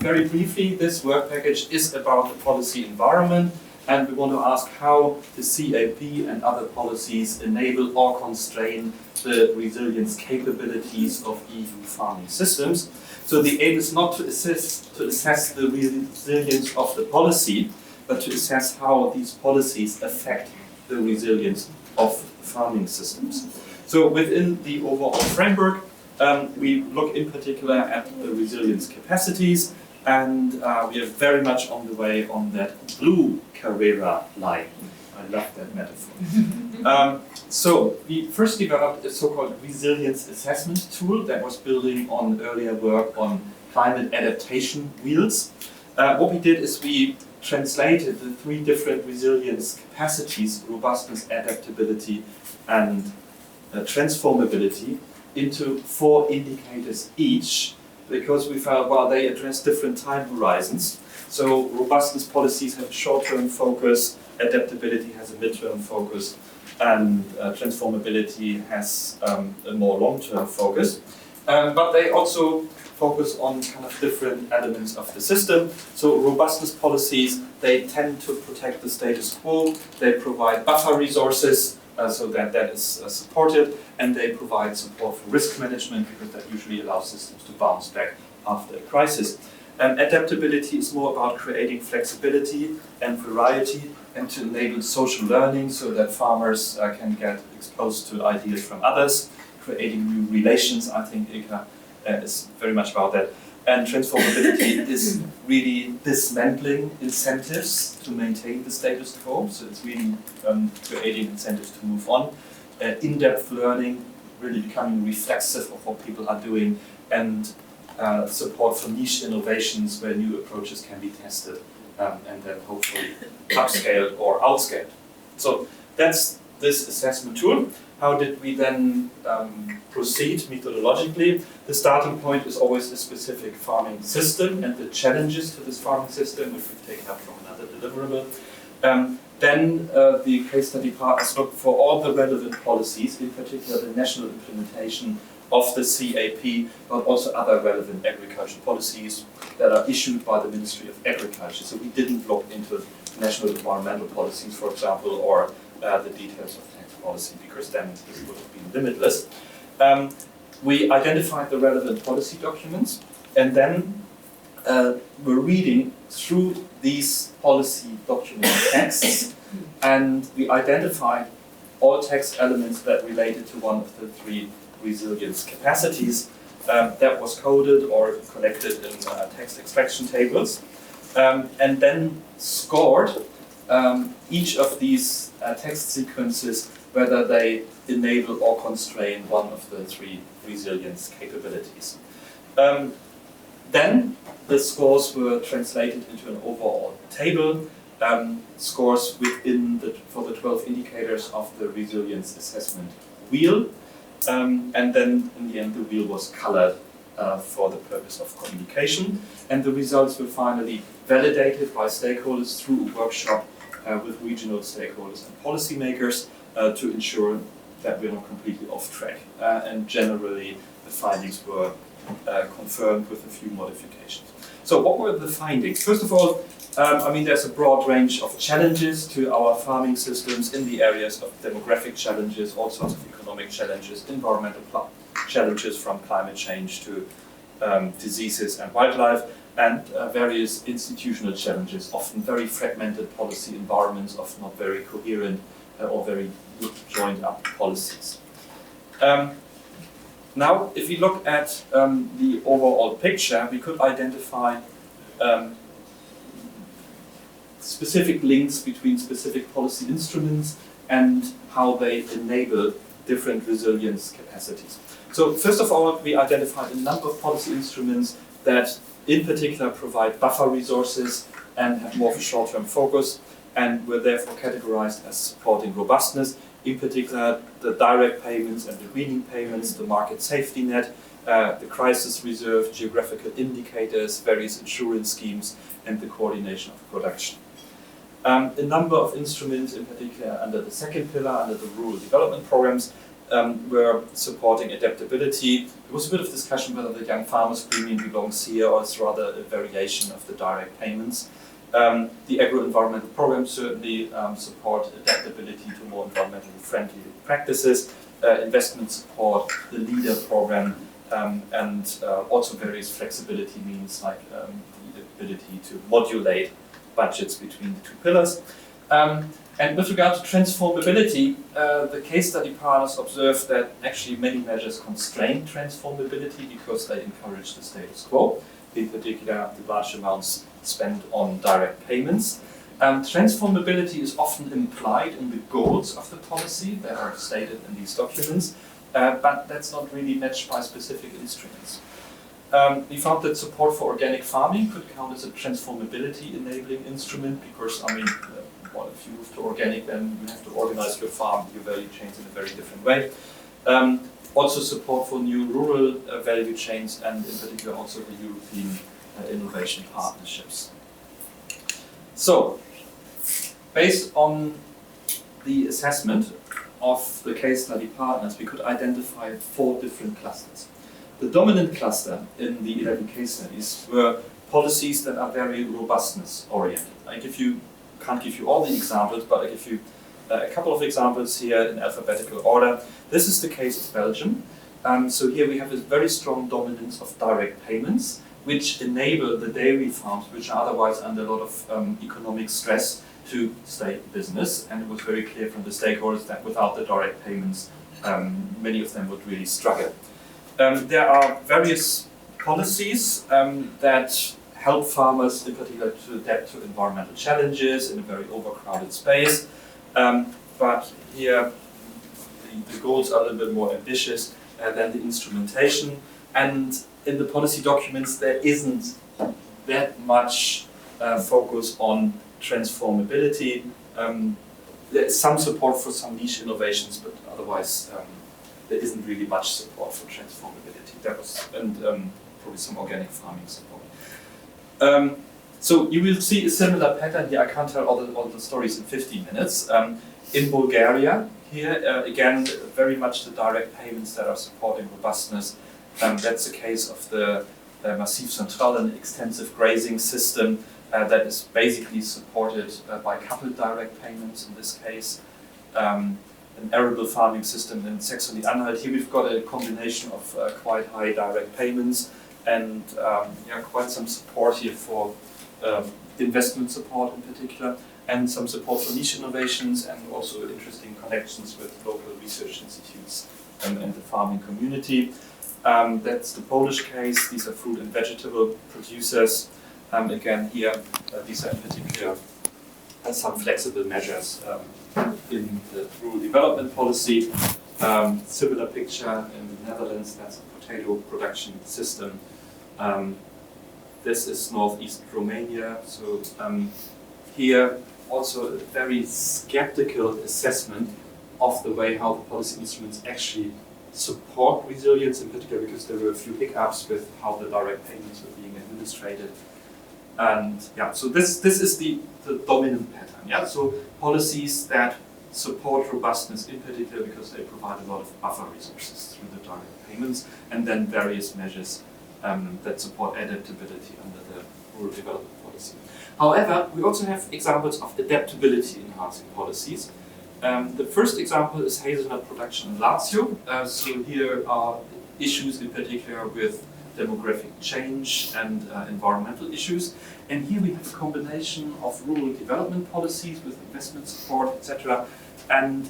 very briefly, this work package is about the policy environment, and we want to ask how the CAP and other policies enable or constrain the resilience capabilities of EU farming systems. So the aim is not to assess the resilience of the policy, but to assess how these policies affect the resilience of farming systems. So within the overall framework, we look in particular at the resilience capacities, and we are very much on the way on that blue Carrera line. I love that metaphor. So we first developed a so-called resilience assessment tool that was building on earlier work on climate adaptation wheels. What we did is we translated the three different resilience capacities, robustness, adaptability, and transformability, into 4 indicators each, because we felt, well, they address different time horizons. So robustness policies have a short-term focus, adaptability has a mid-term focus, and transformability has a more long-term focus. But they also focus on kind of different elements of the system. So robustness policies, they tend to protect the status quo, they provide buffer resources so that is supported, and they provide support for risk management because that usually allows systems to bounce back after a crisis. Adaptability is more about creating flexibility and variety and to enable social learning so that farmers can get exposed to ideas from others, creating new relations. I think ICA is very much about that. And transformability is really dismantling incentives to maintain the status quo. So it's really creating incentives to move on. In-depth learning, really becoming reflexive of what people are doing, and support for niche innovations where new approaches can be tested and then hopefully upscaled or outscaled. So that's this assessment tool. How did we then proceed methodologically? The starting point is always a specific farming system and the challenges to this farming system, which we've taken up from another deliverable. Then the case study partners look for all the relevant policies, in particular the national implementation of the CAP, but also other relevant agriculture policies that are issued by the Ministry of Agriculture. So we didn't look into national environmental policies, for example, or the details of tax policy, because then this would have been limitless. We identified the relevant policy documents, and then we're reading through these policy document texts, and we identified all text elements that related to one of the 3 resilience capacities that was coded or collected in text extraction tables, and then scored each of these text sequences whether they enable or constrain one of the 3 resilience capabilities. Then the scores were translated into an overall table, scores within for the 12 indicators of the resilience assessment wheel, and then in the end the wheel was colored for the purpose of communication, and the results were finally validated by stakeholders through a workshop with regional stakeholders and policymakers to ensure that we're not completely off track. And generally the findings were confirmed with a few modifications. So what were the findings? First of all, I mean, there's a broad range of challenges to our farming systems in the areas of demographic challenges, all sorts of economic challenges, environmental challenges from climate change to diseases and wildlife, and various institutional challenges, often very fragmented policy environments, often not very coherent or very joined up policies. Now, if we look at the overall picture, we could identify specific links between specific policy instruments and how they enable different resilience capacities. So first of all, we identified a number of policy instruments that in particular provide buffer resources and have more of a short-term focus, and were therefore categorized as supporting robustness, in particular the direct payments and the greening payments, the market safety net, the crisis reserve, geographical indicators, various insurance schemes, and the coordination of production. A number of instruments, in particular under the second pillar, under the rural development programs, were supporting adaptability. There was a bit of discussion whether the Young Farmers Premium belongs here or it's rather a variation of the direct payments. The agro-environmental programs certainly support adaptability to more environmentally friendly practices, investment support, the LEADER program, and also various flexibility means like the ability to modulate budgets between the two pillars. And with regard to transformability, the case study partners observed that actually many measures constrain transformability because they encourage the status quo, in particular the large amounts spent on direct payments. Transformability is often implied in the goals of the policy that are stated in these documents, but that's not really matched by specific instruments. We found that support for organic farming could count as a transformability enabling instrument because, I mean, well, if you move to organic, then you have to organize your farm, your value chains in a very different way. Also support for new rural value chains and in particular also the European innovation partnerships. So, based on the assessment of the case study partners, we could identify 4 different clusters. The dominant cluster in the 11 case studies were policies that are very robustness oriented. Can't give you all the examples, but I give you a couple of examples here in alphabetical order. This is the case of Belgium. So here we have a very strong dominance of direct payments, which enable the dairy farms, which are otherwise under a lot of economic stress, to stay in business. And it was very clear from the stakeholders that without the direct payments, many of them would really struggle. There are various policies that help farmers in particular to adapt to environmental challenges in a very overcrowded space. But here the goals are a little bit more ambitious than the instrumentation. And in the policy documents there isn't that much focus on transformability. There is some support for some niche innovations, but otherwise there isn't really much support for transformability. And probably some organic farming support. So you will see a similar pattern here. I can't tell all the stories in 15 minutes. In Bulgaria, here again, very much the direct payments that are supporting robustness. That's the case of the Massif Central, an extensive grazing system that is basically supported by coupled direct payments in this case. An arable farming system in Saxony-Anhalt. Here we've got a combination of quite high direct payments and quite some support here for investment support in particular, and some support for niche innovations and also interesting connections with local research institutes and the farming community. That's the Polish case. These are fruit and vegetable producers. Again here, these are in particular some flexible measures in the rural development policy. Similar picture in the Netherlands, that's a potato production system. This is northeast Romania, so here also a very skeptical assessment of the way how the policy instruments actually support resilience, in particular because there were a few hiccups with how the direct payments were being administrated. And yeah, so this is the dominant pattern. Yeah, so policies that support robustness in particular because they provide a lot of buffer resources through the direct payments, and then various measures that support adaptability under the rural development policy. However, we also have examples of adaptability enhancing policies. The first example is hazelnut production in Lazio. So here are issues in particular with demographic change and environmental issues. And here we have a combination of rural development policies with investment support, etc., and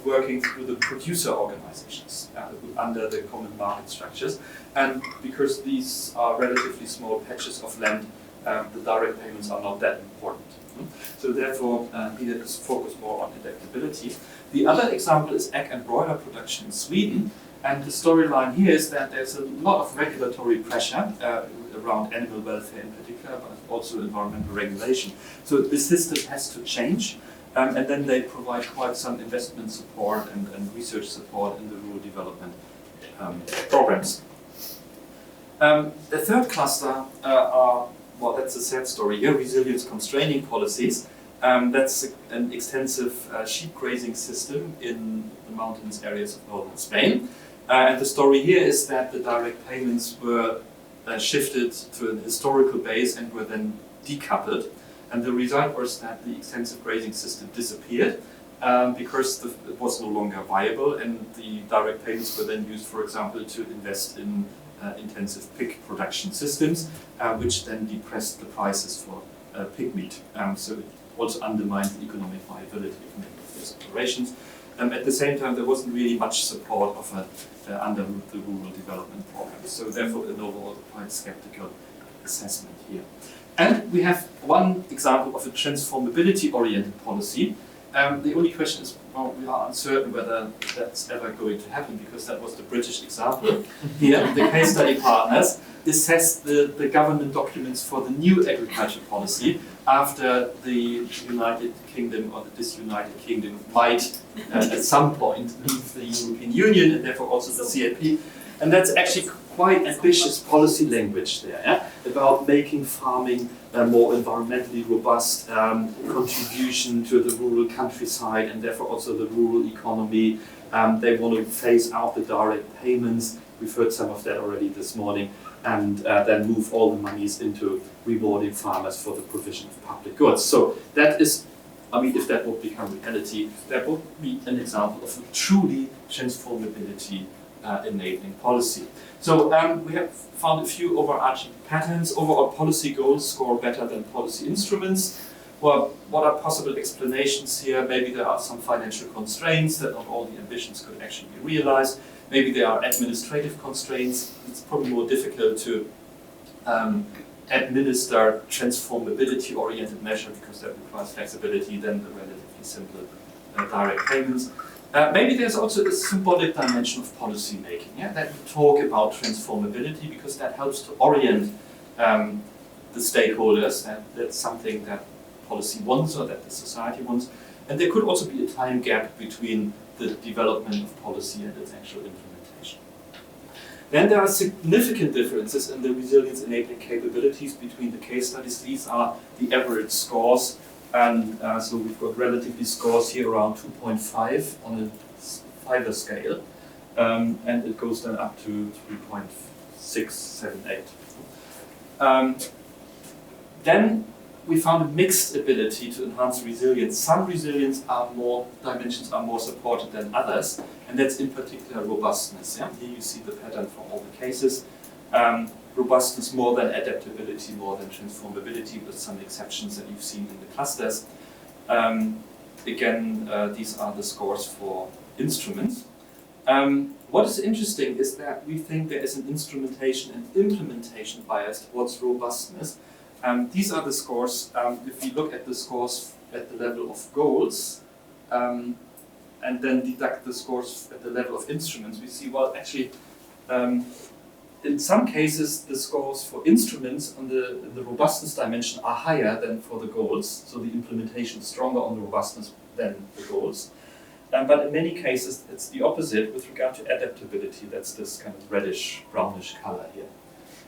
working through the producer organizations under the common market structures. And because these are relatively small patches of land, the direct payments are not that important. So therefore, here is focused more on adaptability. The other example is egg and broiler production in Sweden. And the storyline here is that there's a lot of regulatory pressure around animal welfare in particular, but also environmental regulation. So the system has to change. And then they provide quite some investment support and research support in the rural development programs. The third cluster are, well, that's a sad story here, resilience constraining policies. That's an extensive sheep grazing system in the mountainous areas of northern Spain. And the story here is that the direct payments were shifted to an historical base and were then decoupled. And the result was that the extensive grazing system disappeared because it was no longer viable, and the direct payments were then used, for example, to invest in intensive pig production systems, which then depressed the prices for pig meat. So it also undermined the economic viability of many of these operations. At the same time, there wasn't really much support of under the rural development programs. So therefore, an overall quite skeptical assessment here. And we have one example of a transformability-oriented policy. The only question is, well, we are uncertain whether that's ever going to happen, because that was the British example. Here, the case study partners assessed the government documents for the new agriculture policy after the United Kingdom or the disunited kingdom might at some point leave the European Union, and therefore also the CAP. And that's actually quite ambitious policy language there, yeah? About making farming more environmentally robust, contribution to the rural countryside, and therefore also the rural economy. They want to phase out the direct payments. We've heard some of that already this morning. And then move all the monies into rewarding farmers for the provision of public goods. So that is, I mean, if that would become reality, that would be an example of a truly transformability enabling policy. So we have found a few overarching patterns. Overall policy goals score better than policy instruments. Well, what are possible explanations here? Maybe there are some financial constraints that not all the ambitions could actually be realized. Maybe there are administrative constraints. It's probably more difficult to administer transformability-oriented measure because that requires flexibility than the relatively simple direct payments. Maybe there's also a symbolic dimension of policy making, yeah? That we talk about transformability because that helps to orient the stakeholders, that that's something that policy wants or that the society wants. And there could also be a time gap between the development of policy and its actual implementation. Then there are significant differences in the resilience enabling capabilities between the case studies. These are the average scores, and so we've got relatively scores here around 2.5 on a Fiver scale, and it goes then up to 3.678. Then we found a mixed ability to enhance resilience. Some dimensions are more supported than others, and that's in particular robustness. Yeah? Here you see the pattern for all the cases. Robustness more than adaptability, more than transformability, with some exceptions that you've seen in the clusters. Again, these are the scores for instruments. What is interesting is that we think there is an instrumentation and implementation bias towards robustness. These are the scores. If we look at the scores at the level of goals, and then deduct the scores at the level of instruments, we see, well, actually, in some cases, the scores for instruments on the robustness dimension are higher than for the goals, so the implementation is stronger on the robustness than the goals. But in many cases, it's the opposite with regard to adaptability. That's this kind of reddish, brownish color here.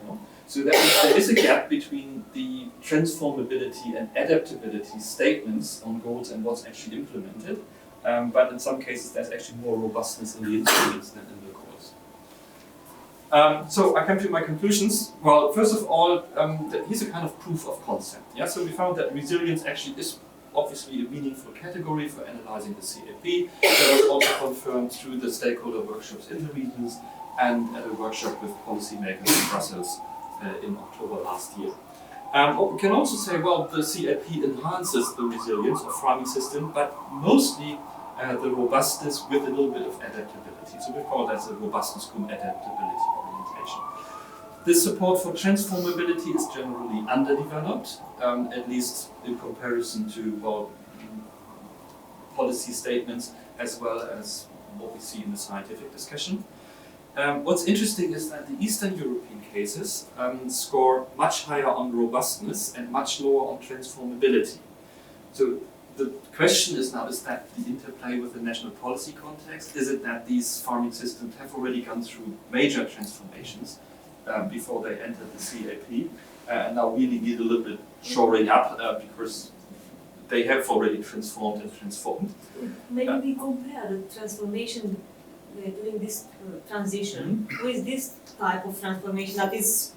You know? So there is a gap between the transformability and adaptability statements on goals and what's actually implemented. But in some cases, there's actually more robustness in the instruments than in the goals. So I come to my conclusions. Well, first of all, here's a kind of proof of concept. Yeah? So we found that resilience actually is obviously a meaningful category for analyzing the CAP. That was also confirmed through the stakeholder workshops in the regions and at a workshop with policymakers in Brussels in October last year. We can also say, well, the CAP enhances the resilience of farming system, but mostly the robustness with a little bit of adaptability. So we call that a robustness cum adaptability orientation. The support for transformability is generally underdeveloped, at least in comparison to policy statements as well as what we see in the scientific discussion. What's interesting is that the Eastern European cases score much higher on robustness and much lower on transformability. So the question is now, is that the interplay with the national policy context? Is it that these farming systems have already gone through major transformations before they entered the CAP and now really need a little bit shoring up because they have already transformed and transformed. Maybe we compare the transformation during this transition with this type of transformation that is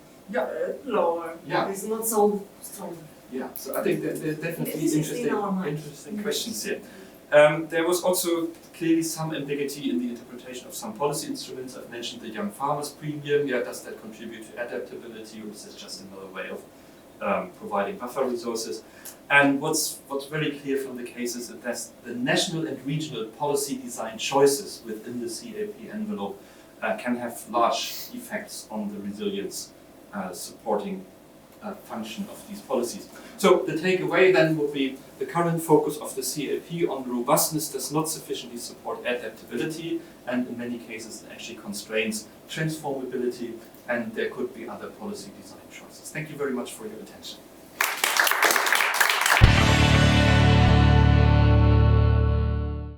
lower, that is not so strong. Yeah, so I think that there's definitely interesting questions here. There was also clearly some ambiguity in the interpretation of some policy instruments. I've mentioned the Young Farmers Premium. Yeah, does that contribute to adaptability, or is this just another way of providing buffer resources? And what's very clear from the cases is that the national and regional policy design choices within the CAP envelope can have large effects on the resilience supporting function of these policies. So the takeaway then would be the current focus of the CAP on robustness does not sufficiently support adaptability, and in many cases it actually constrains transformability, and there could be other policy design choices. Thank you very much for your attention.